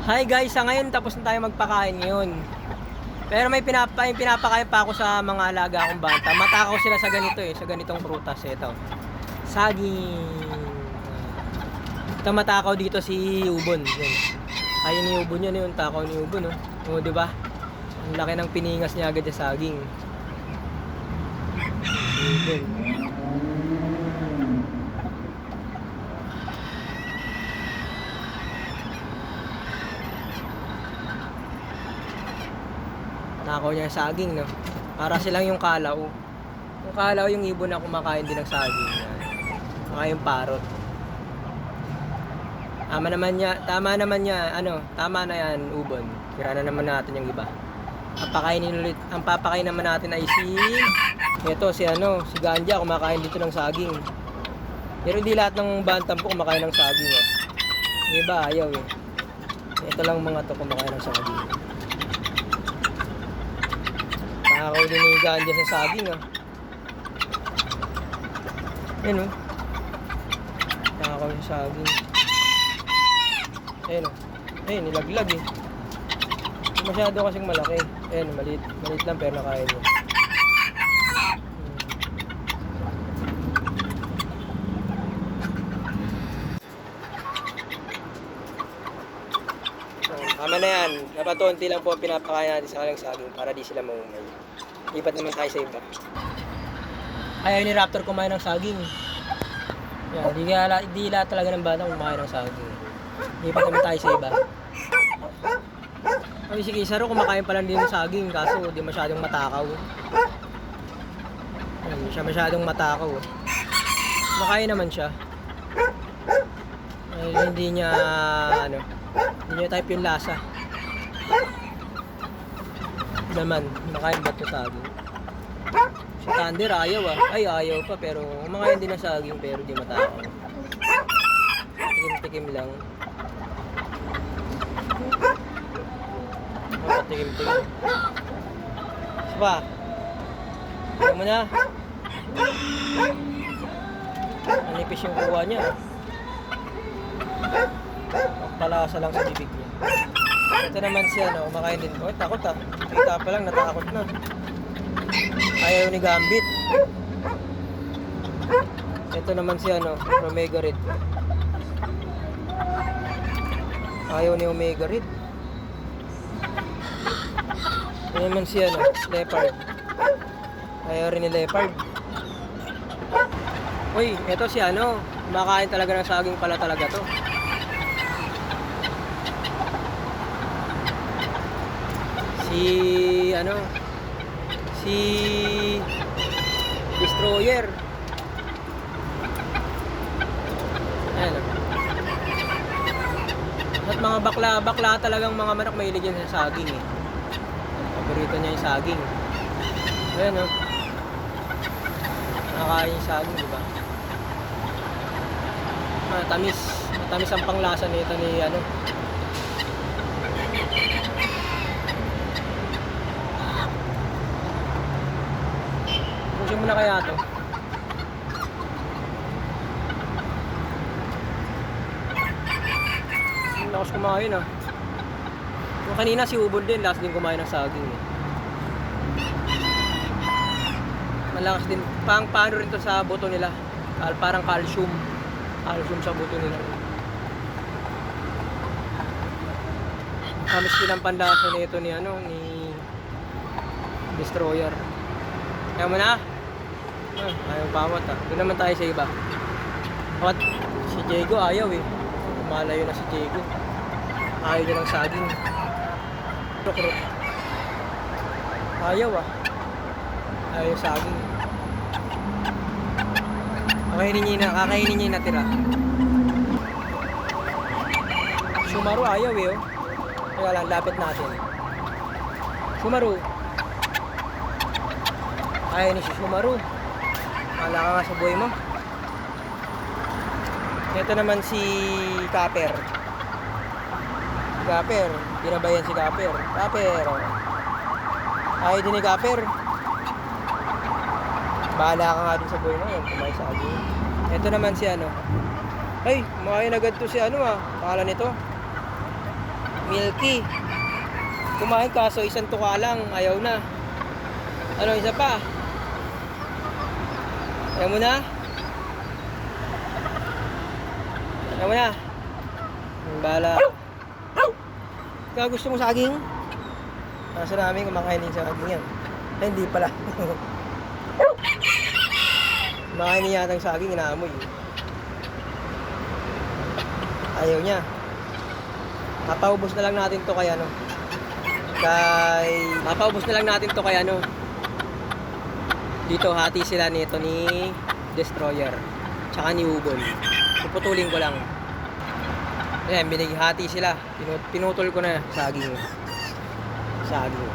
Hi guys, sa ngayon tapos na tayo magpakain ngayon. Pero may pinapakain pa ako sa mga alaga kong bata. Matakaw sila sa ganito sa ganitong prutas ito. Saging. Ito matakaw dito si Ubon. Yan. Ayun ni Ubon yan yung takaw ni Ubon, oh. Oh, di ba? Ang laki ng piningas niya agad sa saging. Ubon. Nakaw niya yung saging, no? Para silang yung kalaw. Yung kalaw, yung ibon na kumakain din ng saging. Saka yung parrot. Tama naman niya, tama na yan, Ubon. Tira na naman natin yung iba. Ang papakain naman natin ay si Ganja, kumakain dito ng saging. Pero hindi lahat ng bantam po kumakain ng saging, eh. Yung iba, ayaw, eh. Ito lang mga to kumakain ng saging. Nakakaw din ni Ganja sa saging, ah. Yan, oh. Nakakaw sa saging. Ayan, oh. Ayun, nilaglag, eh. Masyado kasing malaki. Ayan, maliit lang pero nakain mo. Tama na yan. Dapat unti lang po ang pinapakain natin sa kanilang saging para di sila maumay. Lipat naman tayo sa iba. Ayaw ni Raptor kumain ng saging. Yan, di lahat talaga ng bata kumain ng saging. Lipat naman tayo sa iba. Ay, si Kisaro kumakain pa lang din ng saging kaso di masyadong matakaw. Hindi siya masyadong matakaw. Makain naman siya. Ay, hindi niya type yung lasa. Naman, makain ba ito saging? Si Thunder ayaw, ah. Ay, ayaw pa pero kumakain din ng saging pero di matakaw. Tikim-tikim lang. Tikim-tikim. Saba. Ayaw mo na. Manipis yung kuha niya. Palasa lang sa bibig niya. Ito naman siya, kumakain din. Oh, takot, ah. Kita pa lang, natakot na. Ayaw ni Gambit. Ito naman siya, Omega Red. Ayaw ni Omega Red. Ito naman siya, Leopard. Ayaw rin ni Leopard. Uy, ito siya, kumakain talaga ng saging pala talaga to. Si Destroyer. Ayan, at mga bakla talagang mga manok mahilig yan sa saging, eh. Paborito niya yung saging. Ayan, nakakain yung saging, diba? Matamis ang panglasa nito ni Pusin mo na kaya to. Ang lakas kumain, ah. Yung kanina si Ubon din, last din kumain ng saging, eh. Malakas din. Paano rin to sa buto nila. Parang calcium. Calcium sa buto nila. Kamis din ang panlasa nito ni Destroyer. Kaya mo na. Ayaw pawat, ah. Doon naman tayo sa iba. What? Si Diego ayaw, eh. Malayo na si Diego. Ayaw niya ng saging. Ruk. Ayaw, ah. Ayaw saging. Kakainin niya yung natira. Sumaru ayaw, eh, oh. Kaya lang, lapit natin. Sumaru. Ayaw ni si Sumaru. Wala ka nga sa buhay mo. Ito naman si Copper. Binabayan si Copper. Ayaw din ni Copper. Bahala ka nga din sa buhay mo. Yan, kumain sa agin. Ito naman si Ay, kumakain agad to si Pangalan nito Milky. Kumain kaso isang tuka lang, ayaw na. Ano, isa pa? Ayaw mo na? Ayaw mo na? Bala. Kaya gusto mo saging? Nasa namin kumakain din sa saging yan. Ay, hindi pala. Kumakain niya yata ng saging, inaamoy. Ayaw niya. Papaubos na lang natin to kay ano. Papaubos na lang natin to kay ano. Dito hati sila nito ni Destroyer. Tsaka ni Ubon. Puputulin ko lang. Ayan, binighati sila. Pinutol ko na saging. Saging.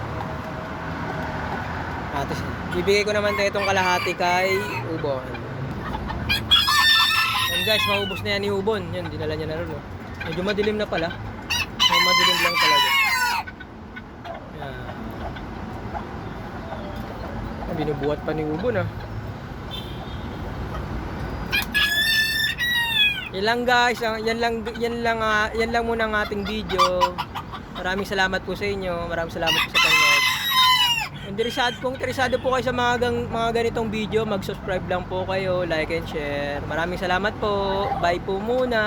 Hati sila. Bibigay ko naman tayo itong kalahati kay Ubon. Yan guys, maubos na yan ni Ubon. Yan, dinala niya na rin. Oh. Medyo madilim na pala. Madilim lang talaga. Yan. Binubuhat pa ni Ubon ah. Yan lang guys, yan lang muna ang ating video. Maraming salamat po sa inyo. Maraming salamat po sa panonood. Kung interesado po kayo sa mga ganitong video, mag-subscribe lang po kayo, like and share. Maraming salamat po. Bye po muna.